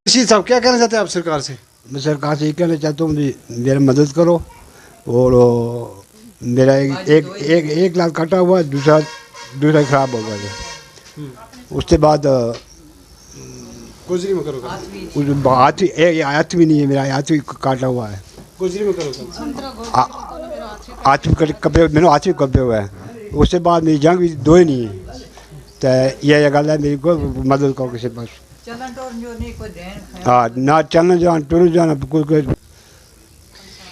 ऋषि साहब क्या कहना चाहते हैं आप सरकार से? मैं सरकार से ये कहना चाहता हूँ मेरी मदद करो। और मेरा एक लाख कटा हुआ है, दूसरा खराब हो गया है। उसके बाद गुजरी में करो हाथ भी नहीं है, मेरा हाथ भी काटा हुआ है। गुजरी में करो हाथ भी कपे, मेरे हाथ भी कपे हुआ है। उसके बाद मेरी जंग भी दो ही नहीं है। तो यह गल है, मेरी को मदद करो किसी पास। हाँ ना चलना जाना टूर जाना कोई।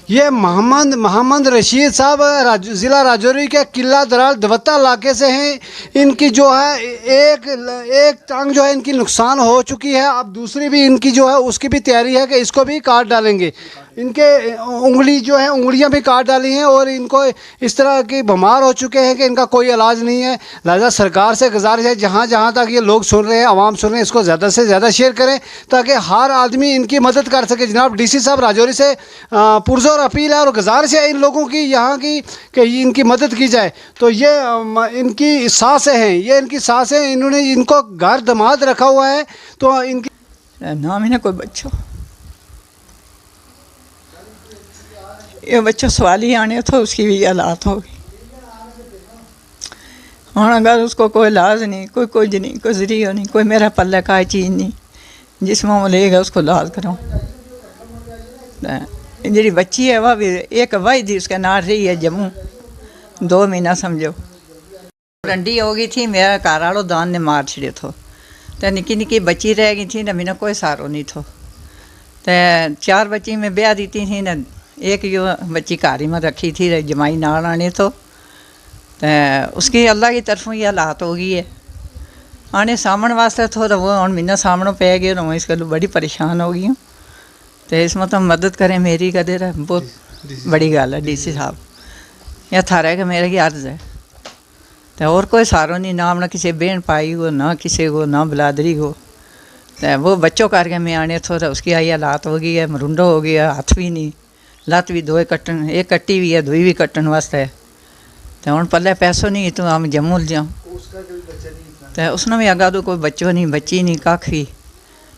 ये मोहम्मद रशीद साहब ज़िला राजौरी के किला दराल दवत्ता इलाके से हैं। इनकी जो है एक टांग जो है इनकी नुकसान हो चुकी है। अब दूसरी भी इनकी जो है उसकी भी तैयारी है कि इसको भी काट डालेंगे। इनके उंगली जो है उंगलियां भी काट डाली हैं और इनको इस तरह की बीमार हो चुके हैं कि इनका कोई इलाज नहीं है। लिहाजा सरकार से गुजारिश है, जहाँ जहाँ तक ये लोग सुन रहे हैं, आवाम सुन रहे हैं, इसको ज़्यादा से ज़्यादा शेयर करें ताकि हर आदमी इनकी मदद कर सके। जनाब DC साहब राजौरी से पुरजोर अपील है और गुजारिश है इन लोगों की यहाँ की कि इनकी मदद की जाए। तो ये इनकी सासें हैं, ये इनकी सासें, इन्होंने इनको घर दमाद रखा हुआ है। तो इनकी नाम ही ना कोई बच्चों, ये बच्चों सवाल ही आने तो उसकी भी हालात होगी। और अगर उसको कोई इलाज नहीं, कोई कुछ नहीं, कोई जरिया नहीं, कोई मेरा पल्ले का चीज़ नहीं, जिस में लेगा उसको इलाज करो। जी बच्ची है वह भी एक वही थी, उसका नाम रही है जम्मू 2 महीना समझो। रंडी हो गई थी, मेरा घर वालों दान ने मार छिड़े थो। तो निकी निकी बच्ची रह गई थी ना, मैंने कोई सारो नहीं थो। तो 4 बच्ची में ब्याह दी थी ना, एक यो बच्ची कारी में रखी थी जमाई नाल आने तो उसकी अल्लाह की तरफों ये हालात हो गई है। आने सामने वास्ते थोड़ा वो और महीना सामने पै गए ना, इसके लिए बड़ी परेशान हो गई हूँ। तो इसमें तो मदद करें मेरी कदे बहुत बड़ी गल है। DC साहब या थारा कि मेरे की अर्ज है। तो और कोई सारो नहीं, ना ना किसी बहन पाई हो, ना किसी को, ना बिलादरी हो। तो वो बच्चों करके मैं आने थोड़ा उसकी आई हालात हो गई है, मरुंडो हो गया, हाथ भी नहीं, लत्त भी 2 कट्टन, एक कट्टी भी है, 2 भी कट्टन वास्ते। तो हम पल्ले पैसों नहीं तो हम जम्मू जाऊँ। तो उसने भी अगा तो कोई बच्चों नहीं, बच्ची नहीं, कख भी,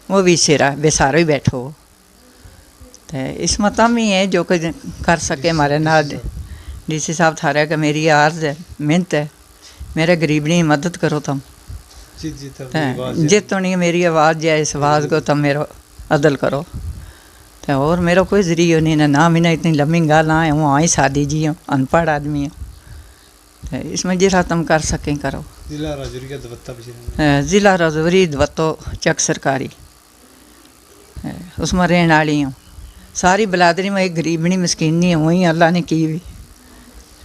वो भी सिरा बेसारा ही बैठो। तो इसमें तम ही है जो कुछ कर सके हमारे नाल। DC साहब थारा का मेरी आर्ज है, मेहनत है, मेरे गरीबनी मदद करो तुम। जित नहीं मेरी आवाज़ जाए, इस आवाज़ को तुम मेरा अदल करो। तो और मेरा कोई जरिया नहीं ना मैंने इतनी लम्बी गल आए हूँ, आई सादी जी हूँ, अनपढ़ आदमी हूँ। तो इसमें जिस तुम कर सकें करो। ज़िला राजौरी का दवत्ता, ज़िला राजौरी दवत्तो चक सरकारी, उसमें रहने वाली हूँ। सारी बिलादरी में एक गरीबनी मस्कीनी है, वही अल्लाह ने की भी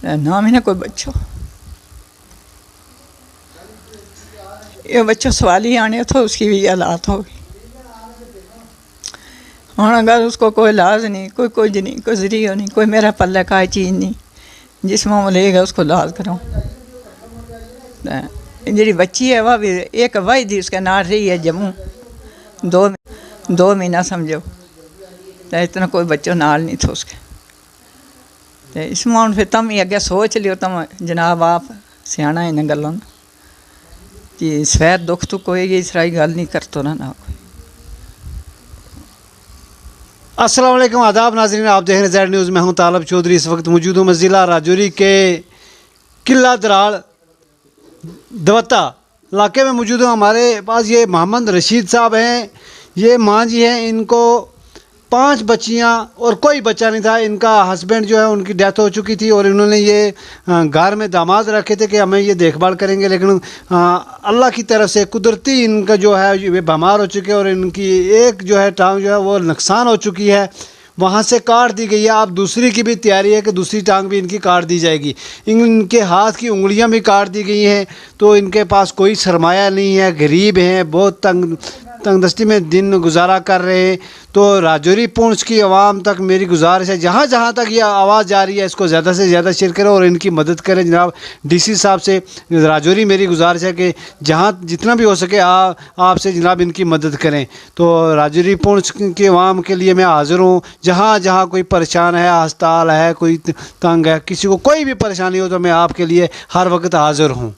ना मैंने कोई बच्चों। ये बच्चों सवाल ही आने तो उसकी भी हालात होगी। और अगर उसको कोई इलाज नहीं, कोई कुछ नहीं, कोई जरिया नहीं, कोई मेरा पल्ले का चीज़ नहीं, जिस में लेगा उसको इलाज करो। जी बच्ची है वह भी एक वही थी, उसका नाम रही है जम्मू 2 महीना समझो। तो इतना कोई बच्चों नाल नहीं था उसके। तो इसमें फिर तुम ही अगे सोच लियो, तुम जनाब आप सियाना इन गलों कि सफेद दुख तो कोई इस तरह गल नहीं करतो ना कोई। अस्सलाम वालेकुम, आदाब नाज़रीन, आप देख रहे हैं ज़ेड न्यूज़। मैं हूं तालब चौधरी। इस वक्त मौजूद हूं मैं ज़िला राजौरी के किला दराल दवत्ता इलाके में मौजूद हूं। हमारे पास ये मोहम्मद रशीद साहब हैं, ये माँ जी हैं, इनको 5 बच्चियाँ और कोई बच्चा नहीं था। इनका हस्बैंड जो है उनकी डेथ हो चुकी थी और इन्होंने ये घर में दामाद रखे थे कि हमें ये देखभाल करेंगे, लेकिन अल्लाह की तरफ से कुदरती इनका जो है ये बीमार हो चुके हैं और इनकी एक जो है टांग जो है वो नुकसान हो चुकी है, वहाँ से काट दी गई है। अब दूसरी की भी तैयारी है कि दूसरी टांग भी इनकी काट दी जाएगी। इनके हाथ की उंगलियां भी काट दी गई हैं। तो इनके पास कोई सरमाया नहीं है, गरीब हैं, बहुत तंगदस्ती में दिन गुजारा कर रहे हैं। तो राजौरी पुंछ की आवाम तक मेरी गुजारिश है, जहाँ जहाँ तक ये आवाज़ जा रही है इसको ज़्यादा से ज़्यादा शेयर करें और इनकी मदद करें। जनाब DC साहब से राजौरी मेरी गुजारिश है कि जहाँ जितना भी हो सके आपसे जनाब इनकी मदद करें। तो राजौरी पुंछ की आवाम के लिए मैं हाज़िर हूँ। जहाँ जहाँ कोई परेशान है, अस्पताल है, कोई तंग है, किसी को कोई भी परेशानी हो तो मैं आपके लिए हर वक्त हाज़िर हूँ।